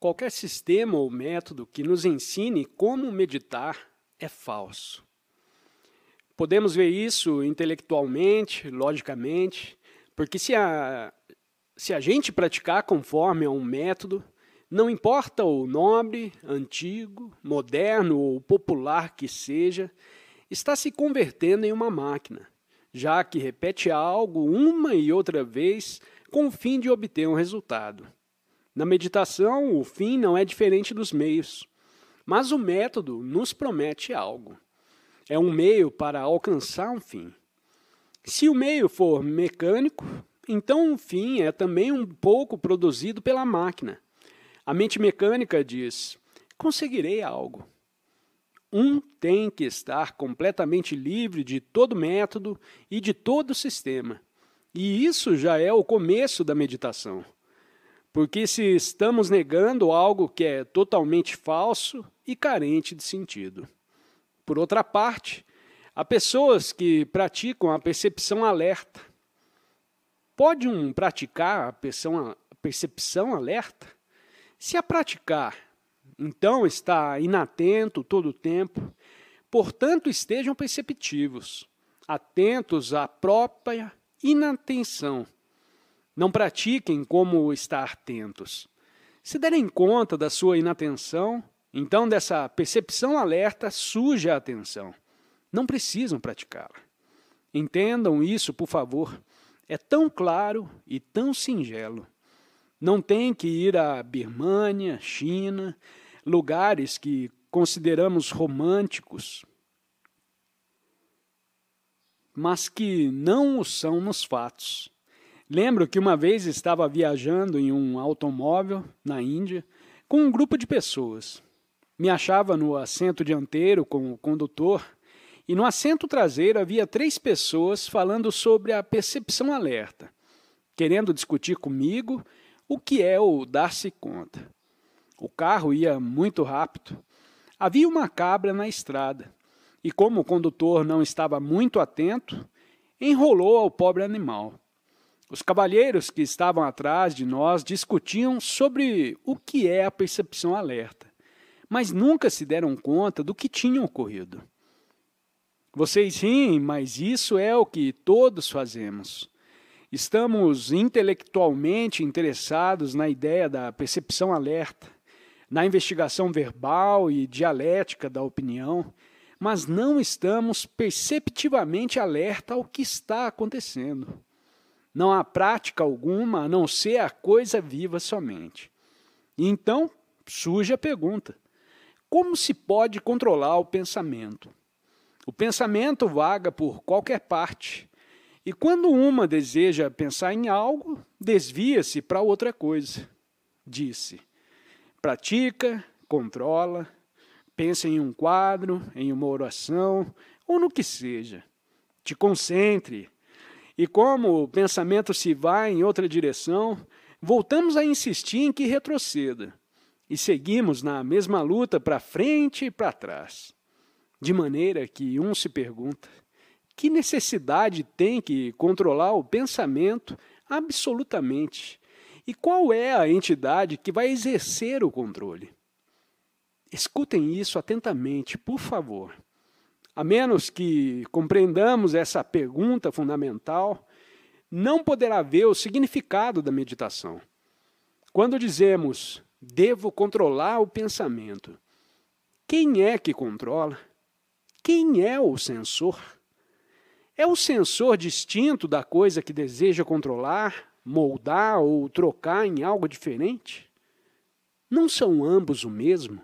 qualquer sistema ou método que nos ensine como meditar é falso. Podemos ver isso intelectualmente, logicamente, porque se a gente praticar conforme a um método, não importa o nobre, antigo, moderno ou popular que seja, está se convertendo em uma máquina, já que repete algo uma e outra vez com o fim de obter um resultado. Na meditação, o fim não é diferente dos meios, mas o método nos promete algo. É um meio para alcançar um fim. Se o meio for mecânico, então o fim é também um pouco produzido pela máquina. A mente mecânica diz: conseguirei algo. Um tem que estar completamente livre de todo método e de todo sistema. E isso já é o começo da meditação. Porque se estamos negando algo que é totalmente falso e carente de sentido. Por outra parte, há pessoas que praticam a percepção alerta. Pode um praticar a percepção alerta? Se a praticar, então está inatento todo o tempo, portanto estejam perceptivos, atentos à própria inatenção. Não pratiquem como estar atentos. Se derem conta da sua inatenção, então dessa percepção alerta surge a atenção. Não precisam praticá-la. Entendam isso, por favor. É tão claro e tão singelo. Não tem que ir à Birmânia, China, lugares que consideramos românticos, mas que não o são nos fatos. Lembro que uma vez estava viajando em um automóvel na Índia com um grupo de pessoas. Me achava no assento dianteiro com o condutor e no assento traseiro havia 3 pessoas falando sobre a percepção alerta, querendo discutir comigo o que é o dar-se conta. O carro ia muito rápido. Havia uma cabra na estrada e, como o condutor não estava muito atento, enrolou ao pobre animal. Os cavalheiros que estavam atrás de nós discutiam sobre o que é a percepção alerta, mas nunca se deram conta do que tinha ocorrido. Vocês riem, mas isso é o que todos fazemos. Estamos intelectualmente interessados na ideia da percepção alerta, na investigação verbal e dialética da opinião, mas não estamos perceptivamente alerta ao que está acontecendo. Não há prática alguma a não ser a coisa viva somente. E então surge a pergunta: como se pode controlar o pensamento? O pensamento vaga por qualquer parte, e quando uma deseja pensar em algo, desvia-se para outra coisa. Disse: pratica, controla, pensa em um quadro, em uma oração, ou no que seja. Te concentre. E como o pensamento se vai em outra direção, voltamos a insistir em que retroceda. E seguimos na mesma luta para frente e para trás. De maneira que um se pergunta: que necessidade tem que controlar o pensamento absolutamente? E qual é a entidade que vai exercer o controle? Escutem isso atentamente, por favor. A menos que compreendamos essa pergunta fundamental, não poderá haver o significado da meditação. Quando dizemos, devo controlar o pensamento, quem é que controla? Quem é o censor? É o censor distinto da coisa que deseja controlar, moldar ou trocar em algo diferente? Não são ambos o mesmo?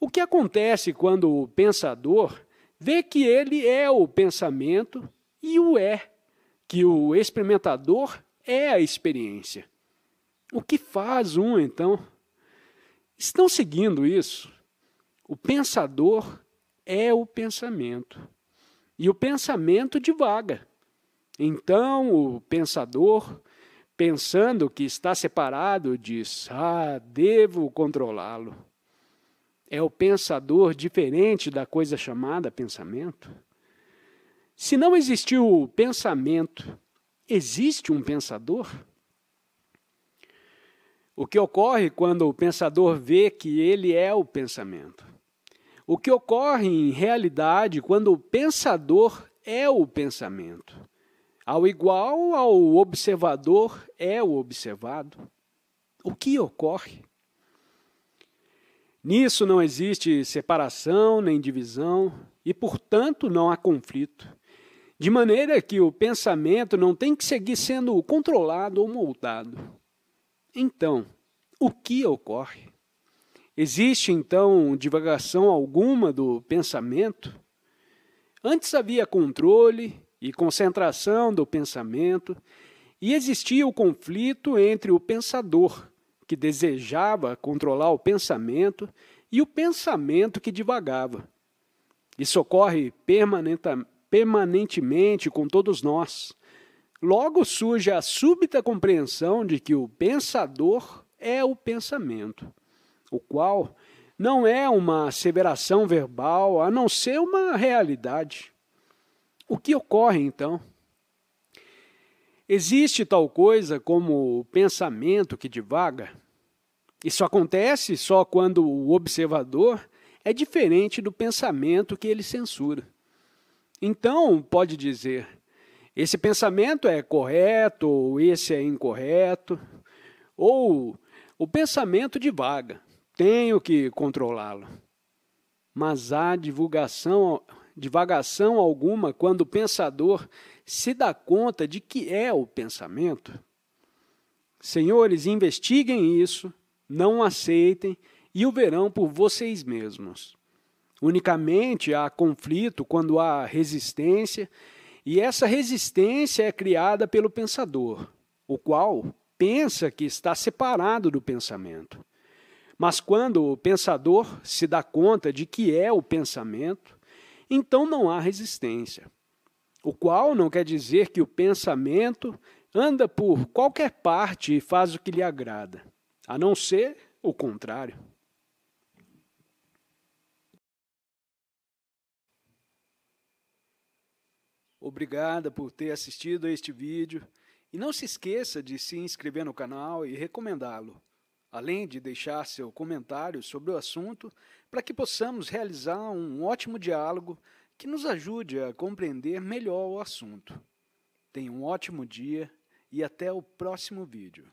O que acontece quando o pensador vê que ele é o pensamento e o é, que o experimentador é a experiência? O que faz um, então? Estão seguindo isso? O pensador é o pensamento, e o pensamento divaga. Então o pensador, pensando que está separado, diz: devo controlá-lo. É o pensador diferente da coisa chamada pensamento? Se não existiu pensamento, existe um pensador? O que ocorre quando o pensador vê que ele é o pensamento? O que ocorre em realidade quando o pensador é o pensamento? Ao igual ao observador é o observado? O que ocorre? Nisso não existe separação nem divisão e, portanto, não há conflito. De maneira que o pensamento não tem que seguir sendo controlado ou moldado. Então, o que ocorre? Existe, então, divagação alguma do pensamento? Antes havia controle e concentração do pensamento, e existia o conflito entre o pensador, que desejava controlar o pensamento, e o pensamento que divagava. Isso ocorre permanentemente com todos nós. Logo surge a súbita compreensão de que o pensador é o pensamento, o qual não é uma asseveração verbal, a não ser uma realidade. O que ocorre, então? Existe tal coisa como o pensamento que divaga? Isso acontece só quando o observador é diferente do pensamento que ele censura. Então, pode dizer, esse pensamento é correto, ou esse é incorreto, ou o pensamento divaga, tenho que controlá-lo. Mas há divagação alguma quando o pensador se dá conta de que é o pensamento? Senhores, investiguem isso, não aceitem e o verão por vocês mesmos. Unicamente há conflito quando há resistência, e essa resistência é criada pelo pensador, o qual pensa que está separado do pensamento. Mas quando o pensador se dá conta de que é o pensamento, então não há resistência, o qual não quer dizer que o pensamento anda por qualquer parte e faz o que lhe agrada, a não ser o contrário. Obrigada por ter assistido a este vídeo e não se esqueça de se inscrever no canal e recomendá-lo, além de deixar seu comentário sobre o assunto para que possamos realizar um ótimo diálogo que nos ajude a compreender melhor o assunto. Tenha um ótimo dia e até o próximo vídeo.